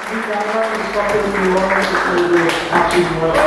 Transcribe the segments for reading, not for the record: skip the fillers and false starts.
Deigaard is talking to you all to the happy world.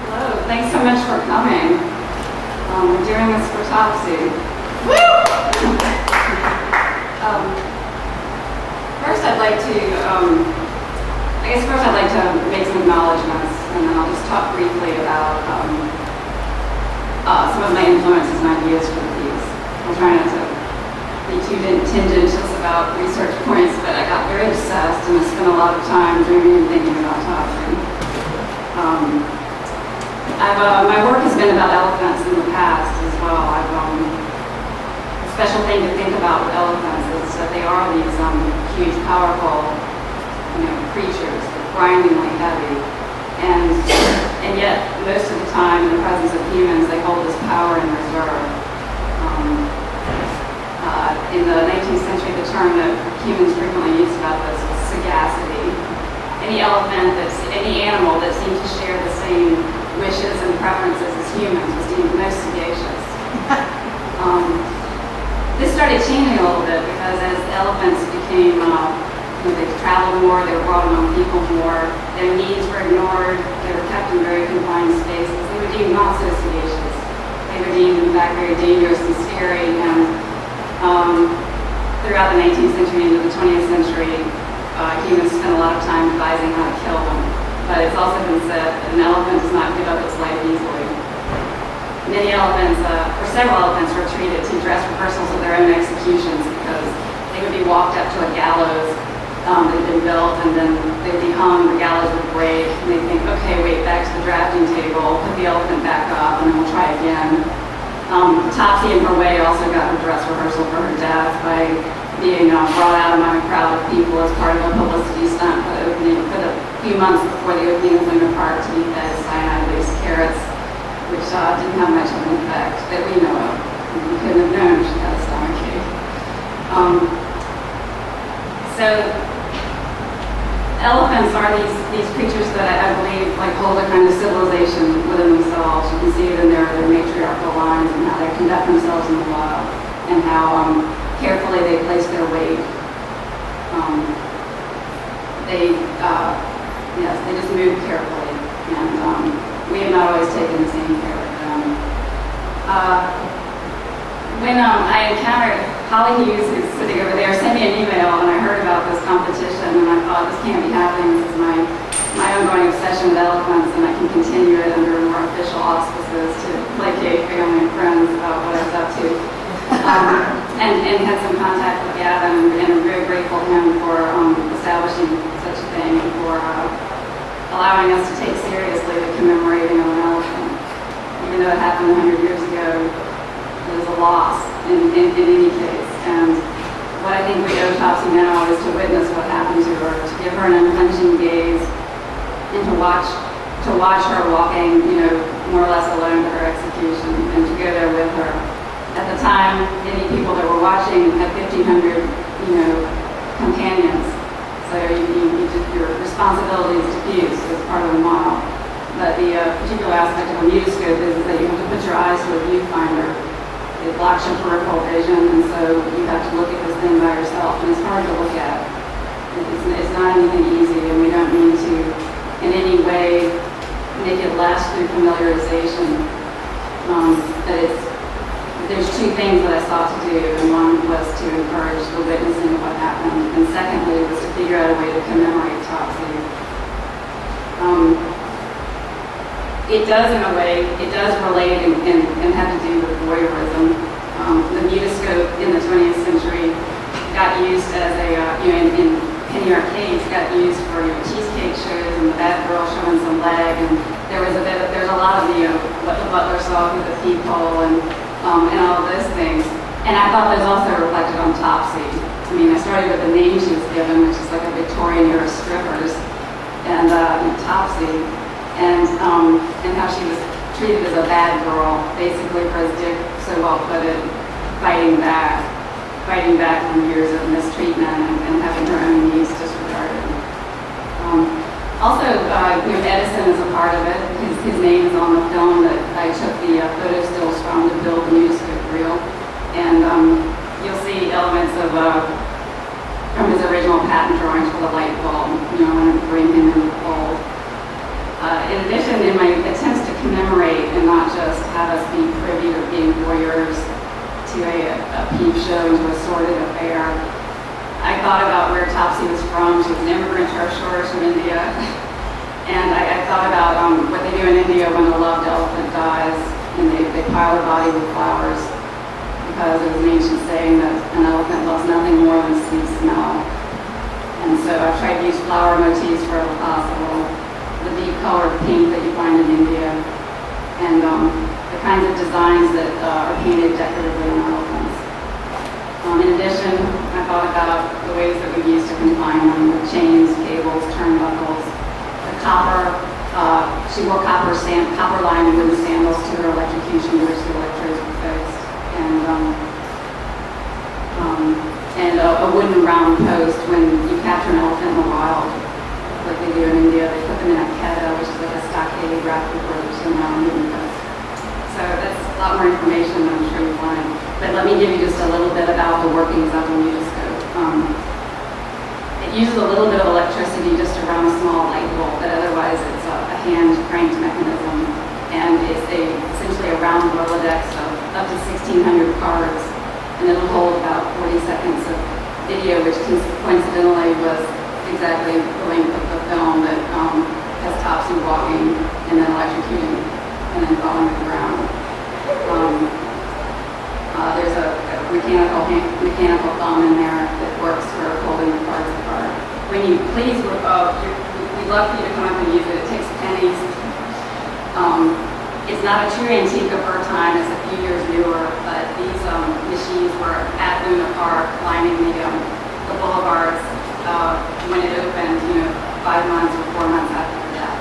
Hello, thanks so much for coming. We're doing this for Topsy. First I'd like to make some acknowledgments, and then I'll just talk briefly about some of my influences and ideas for the piece. I'll try not to be too tendentious about research points, but I got very obsessed and I spent a lot of time dreaming and thinking about Topsy. My work has been about elephants in the past as well. A special thing to think about with elephants is that they are these huge, powerful, creatures, grindingly heavy, and yet most of the time in the presence of humans, they hold this power in reserve. In the 19th century, the term that humans frequently used about this was sagacity. Any animal that seemed to share the same wishes and preferences as humans was deemed most sagacious. This started changing a little bit because as elephants became, they traveled more, they were brought among people more, their needs were ignored, they were kept in very confined spaces. They were deemed not so sagacious. They were deemed, in fact, very dangerous and scary, and throughout the 19th century into the 20th century, humans spent a lot of time advising how to kill them. But it's also been said that an elephant does not give up its life easily. Many elephants, or several elephants, were treated to dress rehearsals of their own executions because they would be walked up to a gallows that had been built, and then they'd be hung, the gallows would break, and they'd think, okay, wait, back to the drafting table, put the elephant back up, and then we'll try again. Topsy, in her way, also got her dress rehearsal for her death by being brought out among a crowd of people as part of a publicity stunt for the few months before the opening of Luna Park to be fed cyanide-laced carrots, which didn't have much of an effect that we know of. We couldn't have known she had a stomachache. So elephants are these creatures that I believe hold a kind of civilization within themselves. You can see it in their matriarchal lines and how they conduct themselves in the wild and how carefully they place their weight. They just move carefully, and we have not always taken the same care of them. When I encountered Holly Hughes, who's sitting over there, sent me an email, and I heard about this competition, and I thought, this can't be happening. This is my ongoing obsession with elephants, and I can continue it under more official auspices to placate family and friends about what I was up to. And had some contact with Gavin, and I'm very grateful to him for establishing such a thing and for allowing us to take seriously the commemorating of an elephant. Even though it happened 100 years ago, it was a loss in any case. And what I think we owe Topsy now is to witness what happened to her, to give her an unflinching gaze, and to watch her walking, more or less alone to her execution, and to go there with her. At the time, many people that were watching had 1,500, companions. So your responsibility is diffused as part of the model. But the particular aspect of a mutoscope is that you have to put your eyes to a viewfinder. It blocks your peripheral vision, and so you have to look at this thing by yourself, and it's hard to look at. It's not anything easy, and we don't mean to, in any way, make it less through familiarization. But there's two things that I sought to do, and one was to encourage the witnessing of what happened, and secondly was to figure out a way to commemorate Topsy. It does, in a way, it does relate and have to do with voyeurism. The mutoscope in the 20th century got used as in penny arcades, got used for cheesecake shows and the bad girl showing some leg, and there's a lot of what the butler saw through the peephole and all of those things. And I thought that was also reflected on Topsy. I started with the name she was given, which is like a Victorian era strippers, and Topsy, and how she was treated as a bad girl, basically, for, as Dick so well put it, fighting back from years of mistreatment and having her own needs disregarded. Also, Edison is a part of it. His name is on the film that I took the photo stills from to build the news peep show into a sordid affair. I thought about where Topsy was from. She was an immigrant to our shores from India. And I thought about what they do in India when a loved elephant dies, and they pile her body with flowers, because it was an ancient saying that an elephant loves nothing more than sweet smell. And so I've tried to use flower motifs wherever possible, the deep colored pink that you find in India, and the kinds of designs that are painted decoratively on elephants. In addition, I thought about the ways that we use to confine them, with chains, cables, turnbuckles, the copper. She wore copper-lined wooden sandals to her electrocution, to which the electrodes were fixed, and a wooden round post. When you capture an elephant in the wild, like they do in India, they put them in a keta, which is like a stockade wrapped with ropes and round wooden posts. So that's a lot more information than I'm sure you'll find. But let me give you just a little bit about the workings of the mutoscope. It uses a little bit of electricity just around a small light bulb, but otherwise it's a hand-cranked mechanism. And it's essentially a round Rolodex of up to 1,600 cards. And it'll hold about 40 seconds of video, which coincidentally was exactly the length of the film that has Topsy walking and then electrocuting and then falling to the ground. There's a mechanical thumb in there that works for holding the cards apart. When you please, we'd love for you to come up and use it. It takes pennies. It's not a true antique of her time. It's a few years newer, but these machines were at Luna Park lining the boulevards when it opened, 5 months or 4 months after her death.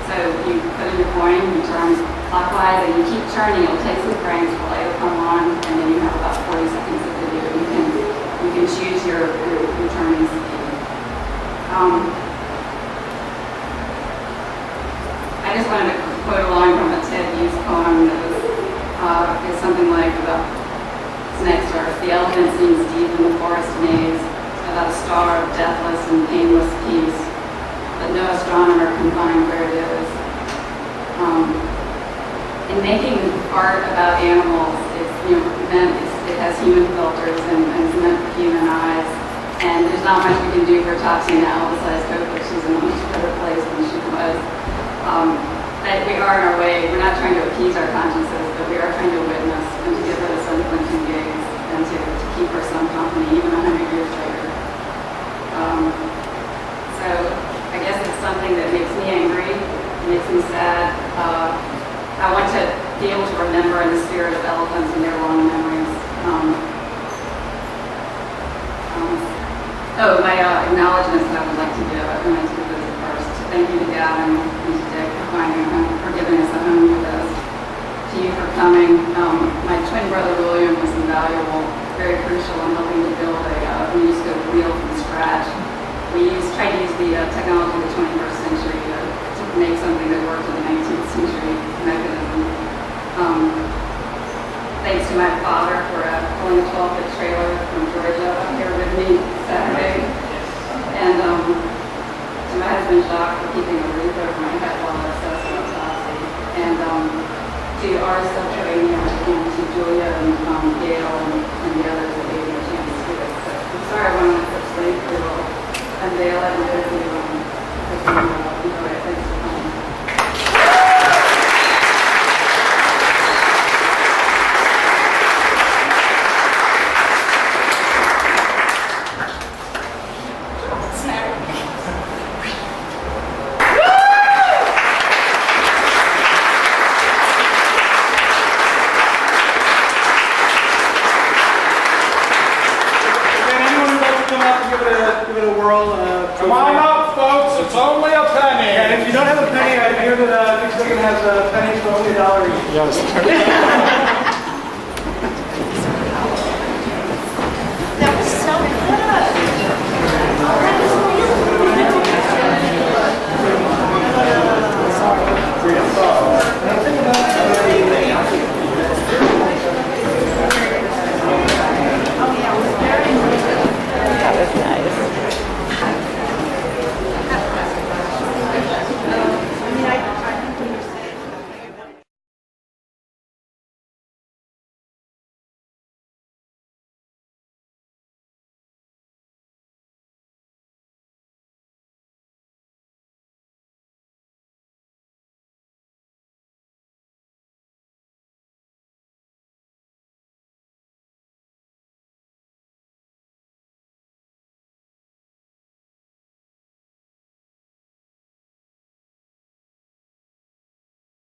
So you put in your coin, you turn clockwise, and you keep turning. It'll take some frames, the light will come on, and then you have about 40 seconds of video. You can choose your turning speed. I just wanted to quote a line from a Ted Hughes poem that is something like it's next verse. The elephant seems deep in the forest maze, about a star of deathless and painless peace, but no astronomer can find where it is. In making art about animals, it has human filters and it's meant for human eyes. And there's not much we can do for Topsy now besides hope that she's in a much better place than she was. But we are in our way. We're not trying to appease our consciences, but we are trying to witness and to give her the sun clinching gigs and to keep her some company even 100 years later. So I guess it's something that makes me angry, makes me sad. I want to be able to remember in the spirit of elephants and their long memories. My acknowledgements I would like to give. I'm going to do this first. Thank you to Gavin and to Dick for giving us a home with us. To you for coming. My twin brother William was invaluable, very crucial in helping to build a mutoscope wheel from scratch. We tried to use the technology of the 21st century to make something that worked in the 19th century mechanism. Thanks to my father for pulling a 12-foot trailer from Georgia up here with me Saturday. And to my husband Jacques for keeping a roof over my head while I obsessed about Topsy. And to our subterranean, and to Julia and Gail and the others that gave me a chance to do it. So I'm sorry I went on such late to unveil it and hopefully enjoy it. Thanks for coming. Come on up, folks. It's only a penny. And if you don't have a penny, I hear that Dick has pennies for only $1. Yes.